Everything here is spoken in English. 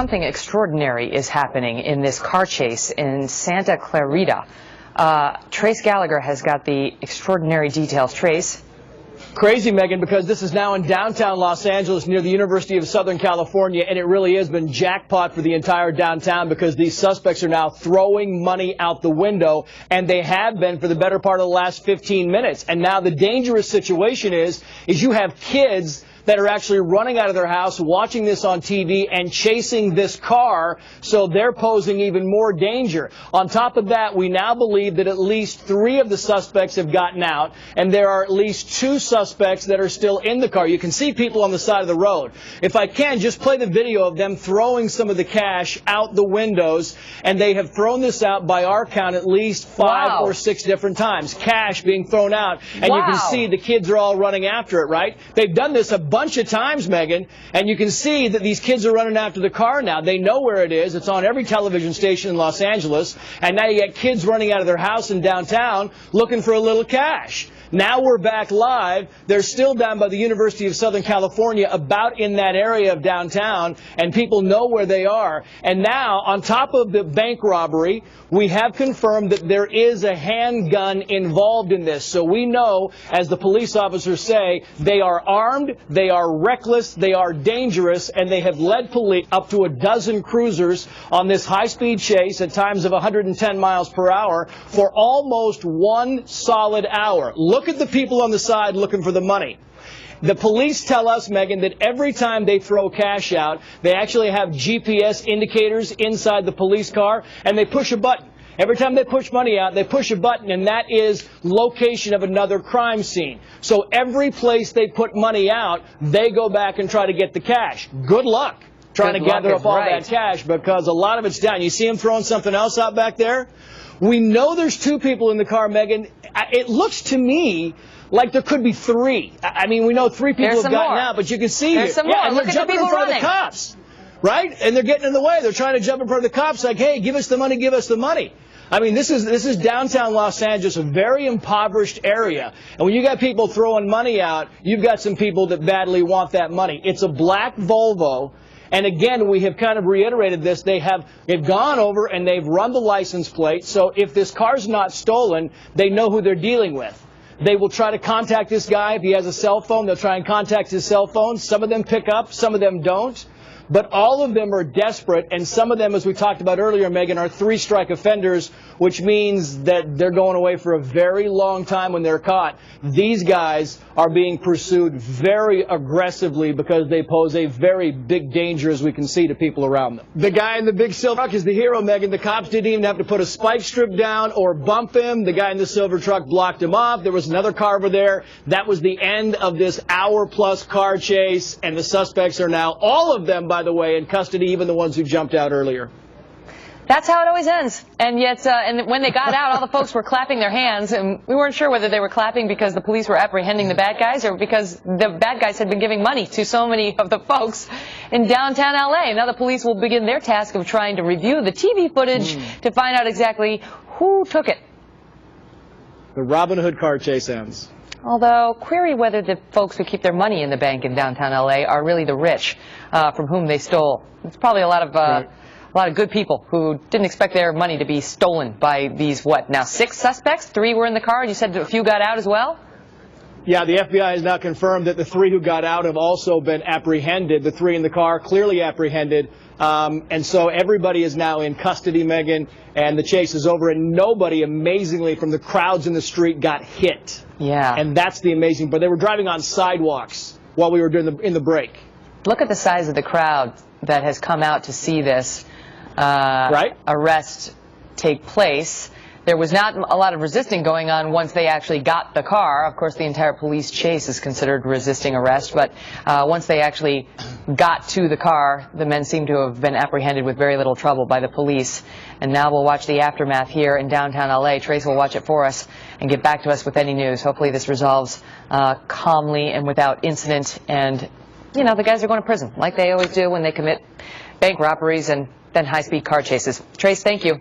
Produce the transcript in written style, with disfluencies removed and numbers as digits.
something extraordinary is happening in this car chase in Santa Clarita. Trace Gallagher has got the extraordinary details. Trace? Crazy, Megan, because this is now in downtown Los Angeles near the University of Southern California, and it really has been jackpot for the entire downtown because these suspects are now throwing money out the window, and they have been for the better part of the last 15 minutes. And now the dangerous situation is you have kids that are actually running out of their house, watching this on TV, and chasing this car, so they're posing even more danger. On top of that, we now believe that at least 3 of the suspects have gotten out, and there are at least 2 suspects that are still in the car. You can see people on the side of the road. If I can, just play the video of them throwing some of the cash out the windows, and they have thrown this out, by our count, at least 5 or 6 different times. Cash being thrown out, and you can see the kids are all running after it, right? They've done this a bunch of times, Megan, and you can see that these kids are running after the car now. They know where it is. It's on every television station in Los Angeles, and now you get kids running out of their house in downtown looking for a little cash. Now we're back live. They're still down by the University of Southern California, about in that area of downtown, and people know where they are. And now, on top of the bank robbery, we have confirmed that there is a handgun involved in this. So we know, as the police officers say, they are armed, they are reckless, they are dangerous, and they have led police up to a dozen cruisers on this high-speed chase at times of 110 miles per hour for almost 1 solid hour. Look at the people on the side looking for the money. The police tell us, Megan, that every time they throw cash out, they actually have GPS indicators inside the police car, and they push a button. Every time they push money out, they push a button, and that is location of another crime scene. So every place they put money out, they go back and try to get the cash. Good luck trying to gather up all that cash, because a lot of it's down. You see them throwing something else out back there? We know there's 2 people in the car, Megan. It looks to me like there could be 3. I mean, we know 3 people have gotten out, but you can see there's some more. and they're jumping in front of the cops, right? And they're getting in the way. They're trying to jump in front of the cops like, hey, give us the money, give us the money. I mean, this is downtown Los Angeles, a very impoverished area. And when you got people throwing money out, you've got some people that badly want that money. It's a black Volvo. And again, we have kind of reiterated this. They've gone over and they've run the license plate. So if this car's not stolen, they know who they're dealing with. They will try to contact this guy. If he has a cell phone, they'll try and contact his cell phone. Some of them pick up, some of them don't. But all of them are desperate, and some of them, as we talked about earlier, Megan, are 3-strike offenders, which means that they're going away for a very long time when they're caught. These guys are being pursued very aggressively because they pose a very big danger, as we can see, to people around them. The guy in the big silver truck is the hero, Megan. The cops didn't even have to put a spike strip down or bump him. The guy in the silver truck blocked him off. There was another car over there. That was the end of this hour-plus car chase, and the suspects are now, all of them, by the way, in custody, even the ones who jumped out earlier. That's how it always ends. And yet, and when they got out, all the folks were clapping their hands, and we weren't sure whether they were clapping because the police were apprehending the bad guys or because the bad guys had been giving money to so many of the folks in downtown L.A. Now the police will begin their task of trying to review the TV footage to find out exactly who took it. The Robin Hood car chase ends. Although, query whether the folks who keep their money in the bank in downtown L.A. are really the rich from whom they stole. It's probably a lot of good people who didn't expect their money to be stolen by these, now 6 suspects? 3 were in the car, and you said a few got out as well? Yeah, the FBI has now confirmed that the 3 who got out have also been apprehended. The 3 in the car, clearly apprehended. And so everybody is now in custody, Megan, and the chase is over, and nobody, amazingly, from the crowds in the street got hit. Yeah. And that's the amazing, but they were driving on sidewalks while we were in the break. Look at the size of the crowd that has come out to see this arrest take place. There was not a lot of resisting going on once they actually got the car. Of course, the entire police chase is considered resisting arrest, but once they actually got to the car, the men seem to have been apprehended with very little trouble by the police. And now we'll watch the aftermath here in downtown L.A. Trace will watch it for us and get back to us with any news. Hopefully this resolves calmly and without incident. And, you know, the guys are going to prison, like they always do when they commit bank robberies and then high-speed car chases. Trace, thank you.